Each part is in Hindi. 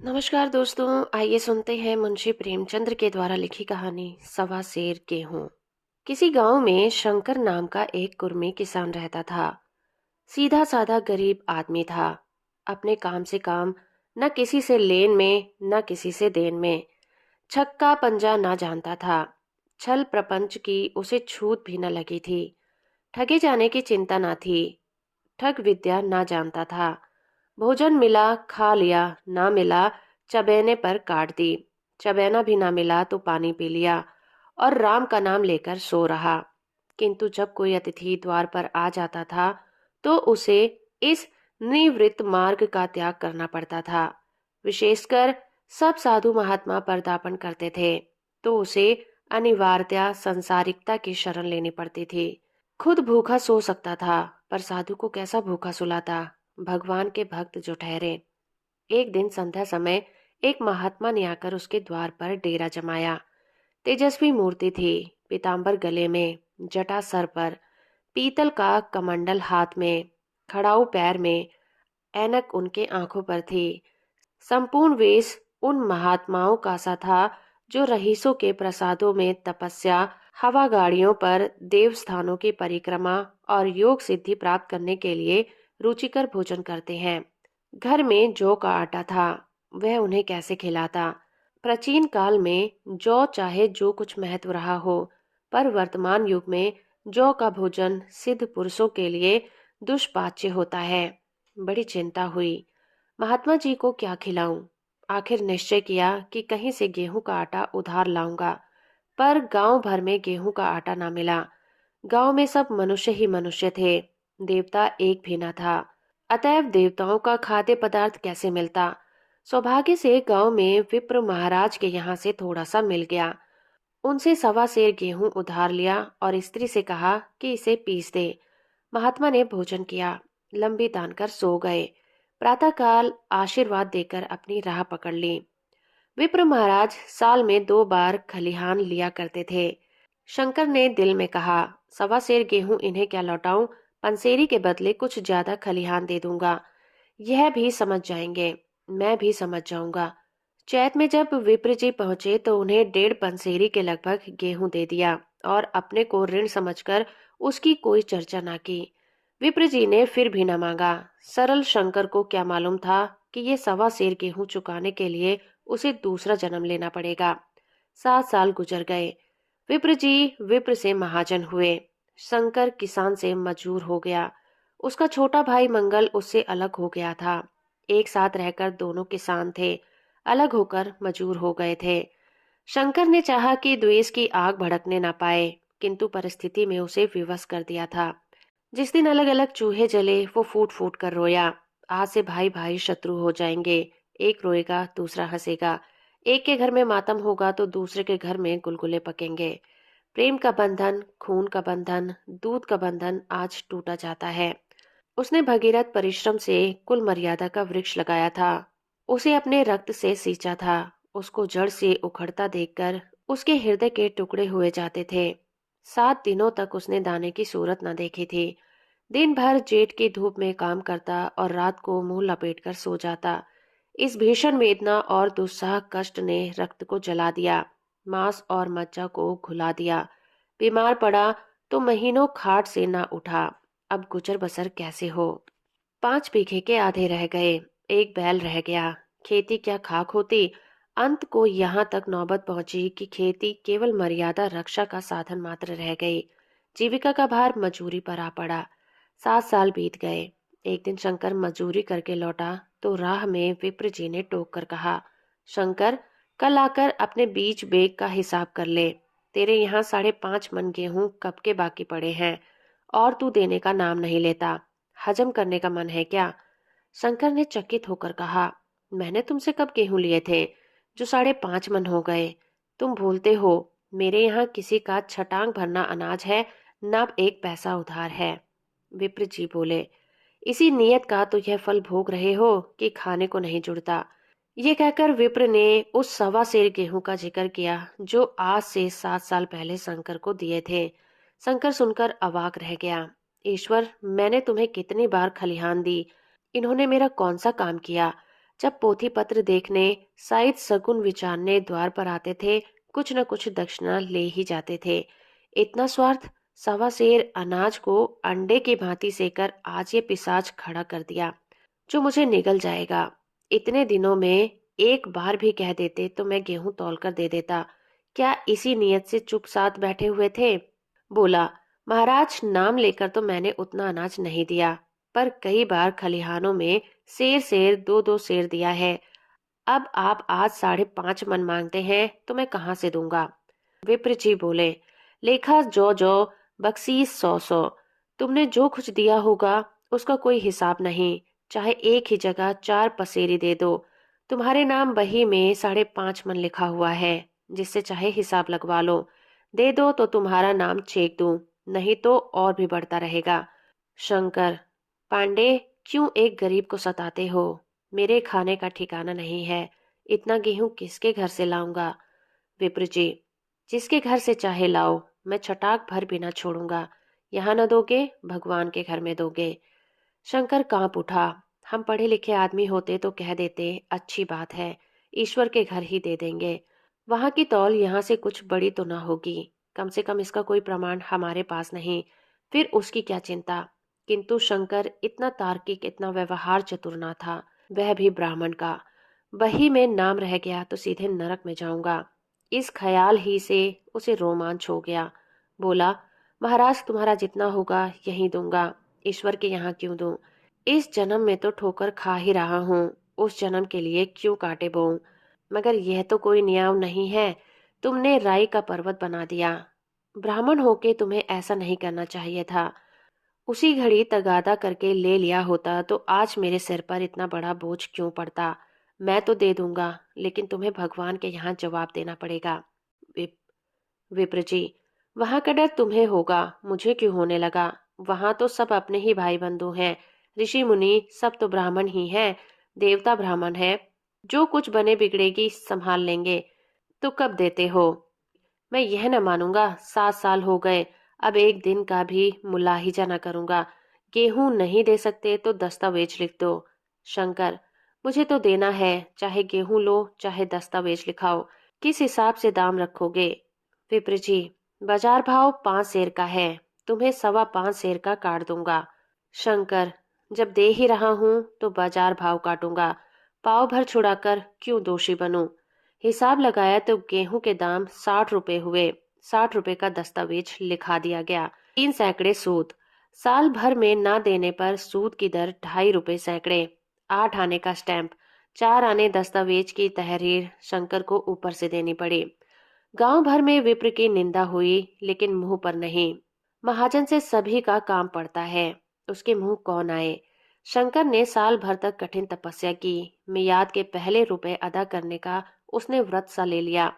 नमस्कार दोस्तों। आइए सुनते हैं मुंशी प्रेमचंद्र के द्वारा लिखी कहानी सवा सेर गेहूं। किसी गांव में शंकर नाम का एक कुर्मी किसान रहता था। सीधा साधा गरीब आदमी था। अपने काम से काम, न किसी से लेन में न किसी से देन में। छक्का पंजा ना जानता था। छल प्रपंच की उसे छूत भी न लगी थी। ठगे जाने की चिंता ना थी। ठग विद्या ना जानता था। भोजन मिला खा लिया, ना मिला चबेने पर काट दी। चबेना भी ना मिला तो पानी पी लिया और राम का नाम लेकर सो रहा। किंतु जब कोई अतिथि द्वार पर आ जाता था तो उसे इस निवृत्त मार्ग का त्याग करना पड़ता था। विशेषकर सब साधु महात्मा पदार्पण करते थे तो उसे अनिवार्यतया संसारिकता की शरण लेनी पड़ती थी। खुद भूखा सो सकता था, पर साधु को कैसा भूखा सुलाता। भगवान के भक्त जो ठहरे। एक दिन संध्या समय एक महात्मा ने आकर उसके द्वार पर डेरा जमाया। तेजस्वी मूर्ति थी, पीतांबर गले में, जटा सर पर, पीतल का कमंडल हाथ में, खड़ाऊ पैर में, ऐनक उनके आंखों पर थी। संपूर्ण वेश उन महात्माओं का सा था जो रईसों के प्रसादों में तपस्या, हवा गाड़ियों पर देव स्थानों की परिक्रमा और योग सिद्धि प्राप्त करने के लिए रुचिकर भोजन करते हैं। घर में जौ का आटा था, वह उन्हें कैसे खिलाता। प्राचीन काल में जौ चाहे जो कुछ महत्व रहा हो, पर वर्तमान युग में जौ का भोजन सिद्ध पुरुषों के लिए दुष्पाच्य होता है। बड़ी चिंता हुई, महात्मा जी को क्या खिलाऊं। आखिर निश्चय किया कि कहीं से गेहूं का आटा उधार लाऊंगा, पर गांव भर में गेहूं का आटा ना मिला। गांव में सब मनुष्य ही मनुष्य थे, देवता एक भी न था। अतएव देवताओं का खाद्य पदार्थ कैसे मिलता। सौभाग्य से गांव में विप्र महाराज के यहाँ से थोड़ा सा मिल गया। उनसे सवा सेर गेहूं उधार लिया और स्त्री से कहा कि इसे पीस दे। महात्मा ने भोजन किया, लंबी तान कर सो गए। प्रातःकाल आशीर्वाद देकर अपनी राह पकड़ ली। विप्र महाराज साल में 2 बार खलिहान लिया करते थे। शंकर ने दिल में कहा, सवा सेर गेहूं इन्हें क्या लौटाऊं, पंसेरी के बदले कुछ ज्यादा खलिहान दे दूंगा। यह भी समझ जाएंगे, मैं भी समझ जाऊंगा। चैत में जब विप्र जी पहुंचे तो उन्हें 1.5 पंसेरी के लगभग गेहूं दे दिया और अपने को ऋण समझकर उसकी कोई चर्चा ना की। विप्र जी ने फिर भी न मांगा। सरल शंकर को क्या मालूम था कि ये सवा सेर गेहूं चुकाने के लिए उसे दूसरा जन्म लेना पड़ेगा। 7 साल गुजर गए। विप्र जी विप्र से महाजन हुए। शंकर किसान से मजूर हो गया। उसका छोटा भाई मंगल उससे अलग हो गया था। एक साथ रहकर दोनों किसान थे, अलग होकर मजूर हो गए थे। शंकर ने चाहा कि द्वेष की आग भड़कने ना पाए, किंतु परिस्थिति में उसे विवश कर दिया था। जिस दिन अलग अलग चूहे जले वो फूट फूट कर रोया। आज से भाई भाई शत्रु हो जाएंगे। एक रोएगा दूसरा हंसेगा। एक के घर में मातम होगा तो दूसरे के घर में गुलगुले पकेंगे। प्रेम का बंधन, खून का बंधन, दूध का बंधन आज टूटा जाता है। उसने भगीरथ परिश्रम से कुल मर्यादा का वृक्ष लगाया था। उसे अपने रक्त से सींचा था। उसको जड़ से उखड़ता देखकर उसके हृदय के टुकड़े हुए जाते थे। 7 दिनों तक उसने दाने की सूरत न देखी थी। दिन भर जेठ की धूप में काम करता और रात को मुंह लपेटकर सो जाता। इस भीषण वेदना और दुस्साह कष्ट ने रक्त को जला दिया, मांस और मज्जा को घुला दिया। बीमार पड़ा तो महीनों खाट से ना उठा। अब गुजर बसर कैसे हो। 5 बीघे के आधे रह गए। एक बैल रह गया। खेती क्या खाक होती। अंत को यहाँ तक नौबत पहुंची कि खेती केवल मर्यादा रक्षा का साधन मात्र रह गई। जीविका का भार मजूरी पर आ पड़ा। 7 साल बीत गए। एक दिन शंकर मजूरी करके लौटा तो राह में विप्र जी ने टोक कर कहा, शंकर, कल आकर अपने बीज बेग का हिसाब कर ले। तेरे यहाँ 5.5 मन गेहूं कब के बाकी पड़े हैं और तू देने का नाम नहीं लेता। हजम करने का मन है क्या। शंकर ने चकित होकर कहा, मैंने तुमसे कब गेहूं लिए थे जो 5.5 मन हो गए। तुम भूलते हो, मेरे यहाँ किसी का छटांग भरना अनाज है, न एक पैसा उधार है। विप्र जी बोले, इसी नियत का तो यह फल भोग रहे हो कि खाने को नहीं जुड़ता। ये कहकर विप्र ने उस सवा सेर गेहूं का जिक्र किया जो आज से 7 साल पहले शंकर को दिए थे। शंकर सुनकर अवाक रह गया। ईश्वर, मैंने तुम्हें कितनी बार खलिहान दी, इन्होंने मेरा कौन सा काम किया। जब पोथी पत्र देखने, साइज सगुन विचारने द्वार पर आते थे, कुछ न कुछ दक्षिणा ले ही जाते थे। इतना स्वार्थ! सवा सेर अनाज को अंडे की भांति सेकर आज ये पिशाच खड़ा कर दिया, जो मुझे निगल जाएगा। इतने दिनों में एक बार भी कह देते तो मैं गेहूं तौल कर दे देता। क्या इसी नियत से चुप साथ बैठे हुए थे? बोला, महाराज, नाम लेकर तो मैंने उतना अनाज नहीं दिया, पर कई बार खलिहानों में सेर सेर दो दो सेर दिया है। अब आप आज 5.5 मन मांगते हैं तो मैं कहाँ से दूंगा? विप्र जी बोले, लेखा जो जो, बख्शीश 100 100। तुमने जो कुछ दिया होगा उसका कोई हिसाब नहीं। चाहे एक ही जगह 4 पसेरी दे दो। तुम्हारे नाम बही में 5.5 मन लिखा हुआ है, जिससे चाहे हिसाब लगवा लो। दे दो तो तुम्हारा नाम चेक दूं, नहीं तो और भी बढ़ता रहेगा। शंकर, पांडे, क्यों एक गरीब को सताते हो? मेरे खाने का ठिकाना नहीं है। इतना गेहूं किसके घर से लाऊंगा? विप्र जी, जिसके घर से चाहे लाओ, मैं छटाक भर भी ना छोड़ूंगा। यहाँ न दोगे, भगवान के घर में दोगे। शंकर कांप उठा। हम पढ़े लिखे आदमी होते तो कह देते, अच्छी बात है, ईश्वर के घर ही दे देंगे। वहां की तौल यहाँ से कुछ बड़ी तो ना होगी। कम से कम इसका कोई प्रमाण हमारे पास नहीं, फिर उसकी क्या चिंता? किंतु शंकर इतना तार्किक, इतना व्यवहार चतुर ना था। वह भी ब्राह्मण का। वही में नाम रह गया तो सीधे नरक में जाऊंगा। इस ख्याल ही से उसे रोमांच हो गया। बोला, महाराज, तुम्हारा जितना होगा यही दूंगा, ईश्वर के यहाँ क्यों दूं? इस जन्म में तो ठोकर खा ही रहा हूँ, उस जन्म के लिए क्यों कांटे बोऊं? मगर यह तो कोई न्याय नहीं है। तुमने राई का पर्वत बना दिया। ब्राह्मण होके तुम्हें ऐसा नहीं करना चाहिए था। उसी घड़ी तगादा करके ले लिया होता तो आज मेरे सिर पर इतना बड़ा बोझ क्यों पड़ता? मैं तो दे दूंगा, लेकिन तुम्हें भगवान के यहाँ जवाब देना पड़ेगा। विप, विप्र जी, वहां का डर तुम्हें होगा, मुझे क्यों होने लगा? वहां तो सब अपने ही भाई बंधु हैं। ऋषि मुनि सब तो ब्राह्मण ही हैं। देवता ब्राह्मण है। जो कुछ बने बिगड़ेगी संभाल लेंगे। तो कब देते हो? मैं यह न मानूंगा। 7 साल हो गए, अब एक दिन का भी मुलाहिजा न करूंगा। गेहूं नहीं दे सकते तो दस्तावेज लिख दो। शंकर, मुझे तो देना है, चाहे गेहूं लो चाहे दस्तावेज लिखाओ। किस हिसाब से दाम रखोगे? विप्र जी, बाजार भाव 5 सेर का है, तुम्हें 5.25 सेर का काट दूंगा। शंकर, जब दे ही रहा हूं तो बाजार भाव काटूंगा। पाव भर छुड़ाकर क्यों दोषी बनूं? हिसाब लगाया तो गेहूं के दाम 60 रुपए हुए। 60 रुपए का दस्तावेज लिखा दिया गया। 3 सैकड़े सूद। साल भर में ना देने पर सूद की दर 2.5 रुपए सैकड़े। 8 आने का स्टैंप। 4 आने दस्तावेज की तहरीर शंकर को ऊपर से देनी पड़ी। गांव भर में विप्र की निंदा हुई, लेकिन मुंह पर नहीं। महाजन से सभी का काम पड़ता है, उसके मुंह कौन आए? शंकर ने साल भर तक कठिन तपस्या की। मियाद के पहले रुपए अदा करने का उसने व्रत सा ले लिया।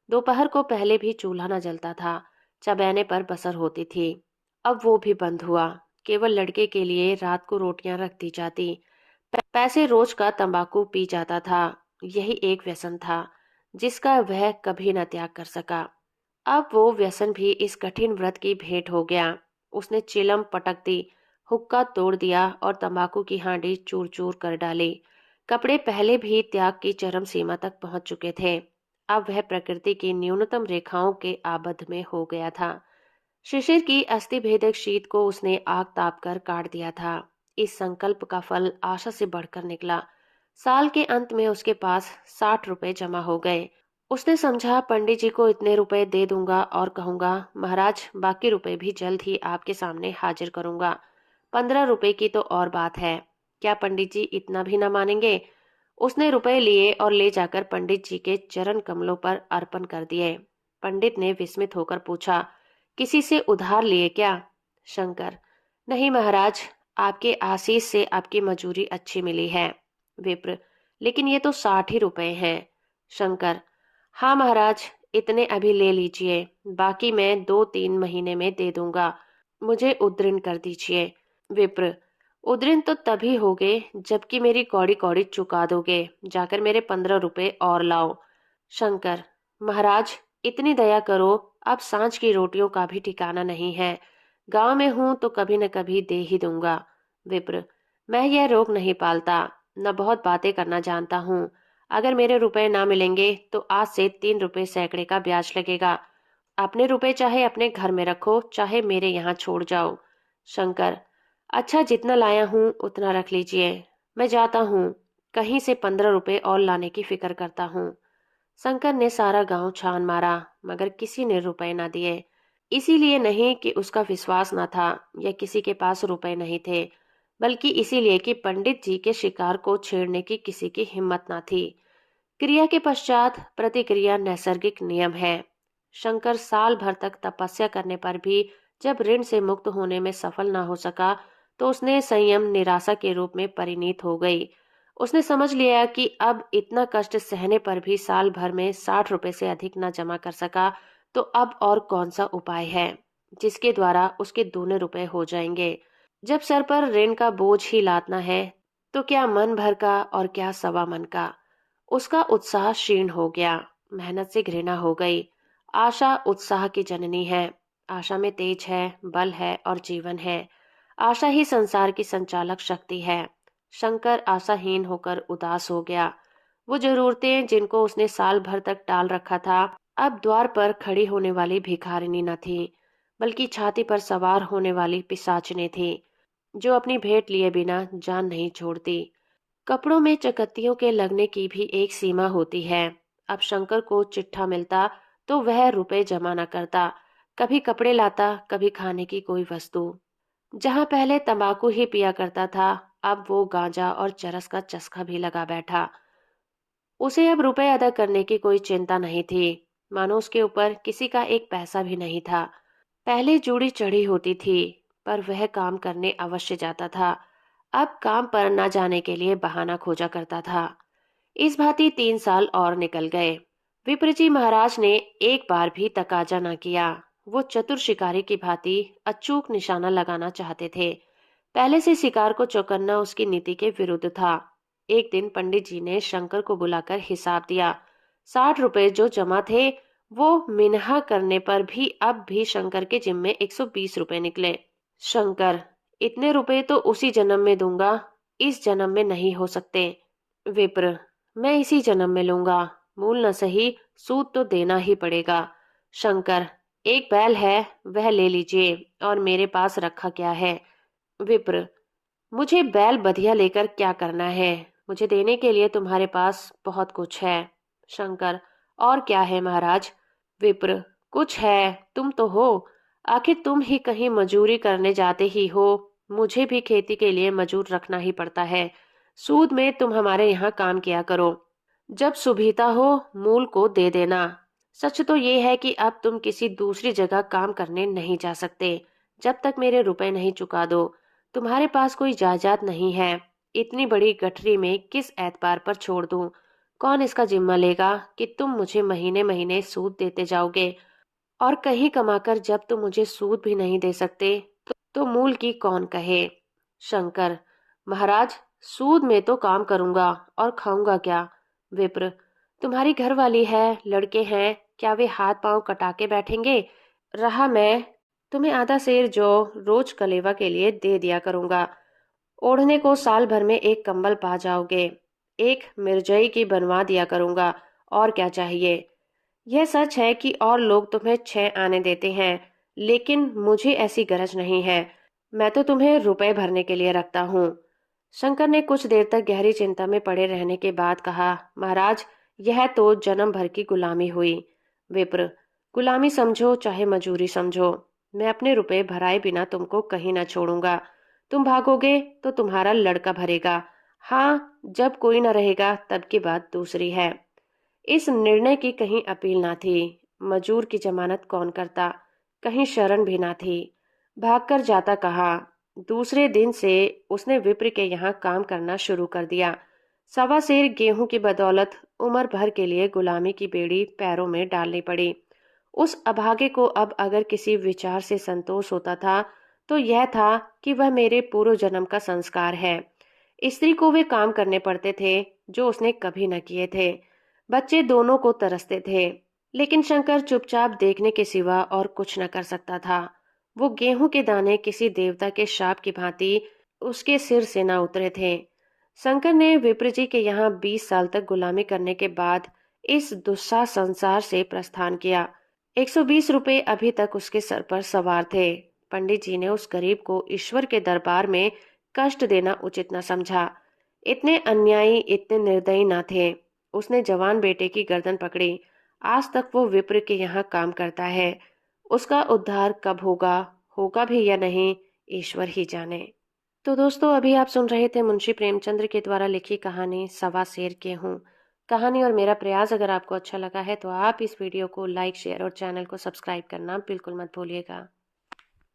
दोपहर को पहले भी चूल्हा न जलता था, चबैने पर बसर होती थी। अब वो भी बंद हुआ। केवल लड़के के लिए रात को रोटियां रख दी जाती। पैसे रोज का तंबाकू पी जाता था। यही एक व्यसन था, जिसका वह कभी न त्याग कर सका। अब वो व्यसन भी इस कठिन व्रत की भेंट हो गया। उसने चिलम पटक दी, हुक्का तोड़ दिया और तंबाकू की हांडी चूर चूर कर डाली। कपड़े पहले भी त्याग की चरम सीमा तक पहुंच चुके थे। अब वह प्रकृति की न्यूनतम रेखाओं के आबद्ध में हो गया था। शिशिर की अस्थि भेदक शीत को उसने आग ताप कर काट दिया था। इस संकल्प का फल आशा से बढ़कर निकला। साल के अंत में उसके पास 60 रुपए जमा हो गए। उसने समझा, पंडित जी को इतने रुपए दे दूंगा और कहूंगा, महाराज, बाकी रुपए भी जल्द ही आपके सामने हाजिर करूंगा। 15 रुपए की तो और बात है। क्या पंडित जी इतना भी न मानेंगे? उसने रुपए लिए और ले जाकर पंडित जी के चरण कमलों पर अर्पण कर दिए। पंडित ने विस्मित होकर पूछा, किसी से उधार लिए क्या? शंकर, नहीं महाराज, आपके आशीष से आपकी मजूरी अच्छी मिली है। विप्र, लेकिन ये तो 60 ही रुपए हैं। शंकर, हाँ महाराज, इतने अभी ले लीजिए, बाकी मैं 2-3 महीने में दे दूंगा। मुझे उद्ऋण कर दीजिए। विप्र, उद्ऋण तो तभी होगे जबकि मेरी कौड़ी कौड़ी चुका दोगे। जाकर मेरे 15 रुपए और लाओ। शंकर, महाराज, इतनी दया करो, अब सांझ की रोटियों का भी ठिकाना नहीं है। गांव में हूं तो कभी न कभी दे ही दूंगा। विप्र, मैं यह रोग नहीं पालता। न बहुत बातें करना जानता हूँ। अगर मेरे रुपए ना मिलेंगे तो आज से 3 रुपए सैकड़े का ब्याज लगेगा। अपने रुपए चाहे अपने घर में रखो, चाहे मेरे यहाँ छोड़ जाओ। शंकर, अच्छा जितना लाया हूँ उतना रख लीजिए। मैं जाता हूँ, कहीं से 15 रुपए और लाने की फिक्र करता हूँ। शंकर ने सारा गांव छान मारा, मगर किसी ने रुपए ना दिए। इसीलिए नहीं कि उसका विश्वास न था या किसी के पास रुपए नहीं थे, बल्कि इसीलिए कि पंडित जी के शिकार को छेड़ने की किसी की हिम्मत न थी। क्रिया के पश्चात प्रतिक्रिया नैसर्गिक नियम है। शंकर साल भर तक तपस्या करने पर भी जब ऋण से मुक्त होने में सफल न हो सका, तो उसने संयम निराशा के रूप में परिणीत हो गई। उसने समझ लिया कि अब इतना कष्ट सहने पर भी साल भर में 60 रुपए से अधिक न जमा कर सका, तो अब और कौन सा उपाय है जिसके द्वारा उसके दूने रुपए हो जाएंगे। जब सर पर ऋण का बोझ ही लादना है, तो क्या मन भर का और क्या सवा मन का। उसका उत्साह क्षीण हो गया, मेहनत से घृणा हो गई। आशा उत्साह की जननी है। आशा में तेज है, बल है और जीवन है। आशा ही संसार की संचालक शक्ति है। शंकर आशाहीन होकर उदास हो गया। वो जरूरतें जिनको उसने साल भर तक टाल रखा था, अब द्वार पर खड़ी होने वाली भिखारिनी न थी, बल्कि छाती पर सवार होने वाली पिशाचिनी थी, जो अपनी भेंट लिए बिना जान नहीं छोड़ती। कपड़ों में चकत्तियों के लगने की भी एक सीमा होती है। अब शंकर को चिट्ठा मिलता तो वह रुपए जमा न करता। कभी कपड़े लाता, कभी खाने की कोई वस्तु। जहां पहले तंबाकू ही पिया करता था, अब वो गांजा और चरस का चस्का भी लगा बैठा। उसे अब रुपए अदा करने की कोई चिंता नहीं थी, मानो उसके ऊपर किसी का एक पैसा भी नहीं था। पहले जूड़ी चढ़ी होती थी, पर वह काम करने अवश्य जाता था। अब काम पर न जाने के लिए बहाना खोजा करता था। इस भांति 3 साल और निकल गए। विप्रजी महाराज ने एक बार भी तकाजा न किया। वो चतुर शिकारी की भांति अचूक निशाना लगाना चाहते थे। पहले से शिकार को चौकन्ना उसकी नीति के विरुद्ध था। एक दिन पंडित जी ने शंकर को बुलाकर हिसाब दिया। 60 रुपए जो जमा थे, वो मिन्हा करने पर भी अब भी शंकर के जिम्मे 120 रुपए निकले। शंकर, इतने रुपए तो उसी जन्म में दूंगा, इस जन्म में नहीं हो सकते। विप्र, मैं इसी जन्म में लूंगा, मूल न सही सूद तो देना ही पड़ेगा। शंकर, एक बैल है, वह ले लीजिए, और मेरे पास रखा क्या है। विप्र, मुझे बैल बधिया लेकर क्या करना है, मुझे देने के लिए तुम्हारे पास बहुत कुछ है। शंकर, और क्या है महाराज। विप्र, कुछ है, तुम तो हो। आखिर तुम ही कहीं मजूरी करने जाते ही हो, मुझे भी खेती के लिए मजूर रखना ही पड़ता है। सूद में तुम हमारे यहाँ काम किया करो, जब सुभीता हो मूल को दे देना। सच तो ये है कि अब तुम किसी दूसरी जगह काम करने नहीं जा सकते, जब तक मेरे रुपए नहीं चुका दो। तुम्हारे पास कोई जायदाद नहीं है। इतनी बड़ी गठरी में किस एतबार पर छोड़ दूं। कौन इसका जिम्मा लेगा कि तुम मुझे महीने महीने सूद देते जाओगे, और कहीं कमाकर जब तुम मुझे सूद भी नहीं दे सकते, तो मूल की कौन कहे। शंकर, महाराज, सूद में तो काम करूंगा और खाऊंगा क्या। विप्र, तुम्हारी घरवाली है, लड़के हैं, क्या वे हाथ पांव कटा के बैठेंगे। रहा मैं, तुम्हें आधा सेर जो रोज कलेवा के लिए दे दिया करूंगा। ओढ़ने को साल भर में एक कंबल पा जाओगे। एक मिर्जई की बनवा दिया करूंगा, और क्या चाहिए। यह सच है कि और लोग तुम्हें 6 आने देते हैं, लेकिन मुझे ऐसी गरज नहीं है। मैं तो तुम्हें रुपए भरने के लिए रखता हूँ। शंकर ने कुछ देर तक गहरी चिंता में पड़े रहने के बाद कहा, महाराज, यह तो जन्म भर की गुलामी हुई। विप्र, गुलामी समझो चाहे मजूरी समझो, मैं अपने रुपए भराए बिना तुमको कहीं ना छोड़ूंगा। तुम भागोगे तो तुम्हारा लड़का भरेगा। हाँ, जब कोई न रहेगा तब की बात दूसरी है। इस निर्णय की कहीं अपील ना थी। मजूर की जमानत कौन करता, कहीं शरण भी ना थी। भागकर जाता कहाँ। दूसरे दिन से उसने विप्र के यहाँ काम करना शुरू कर दिया। 1.25 सेर गेहूं की बदौलत उम्र भर के लिए गुलामी की बेड़ी पैरों में डालनी पड़ी। उस अभागे को अब अगर किसी विचार से संतोष होता था, तो यह था कि वह मेरे पूर्व जन्म का संस्कार है। स्त्री को वे काम करने पड़ते थे जो उसने कभी न किए थे। बच्चे दोनों को तरसते थे, लेकिन शंकर चुपचाप देखने के सिवा और कुछ न कर सकता था। वो गेहूं के दाने किसी देवता के शाप की भांति उसके सिर से न उतरे थे। शंकर ने विप्र जी के यहाँ 20 साल तक गुलामी करने के बाद इस दुस्साह संसार से प्रस्थान किया। 120 रुपए अभी तक उसके सर पर सवार थे। पंडित जी ने उस गरीब को ईश्वर के दरबार में कष्ट देना उचित न समझा। इतने अन्यायी, इतने निर्दयी न थे। उसने जवान बेटे की गर्दन पकड़ी। आज तक वो विप्र के यहाँ काम करता है। उसका उद्धार कब होगा, होगा भी या नहीं, ईश्वर ही जाने। तो दोस्तों, अभी आप सुन रहे थे मुंशी प्रेमचंद्र के द्वारा लिखी कहानी सवा शेर के हूँ। कहानी और मेरा प्रयास अगर आपको अच्छा लगा है तो आप इस वीडियो को लाइक, शेयर और चैनल को सब्सक्राइब करना बिल्कुल मत भूलिएगा।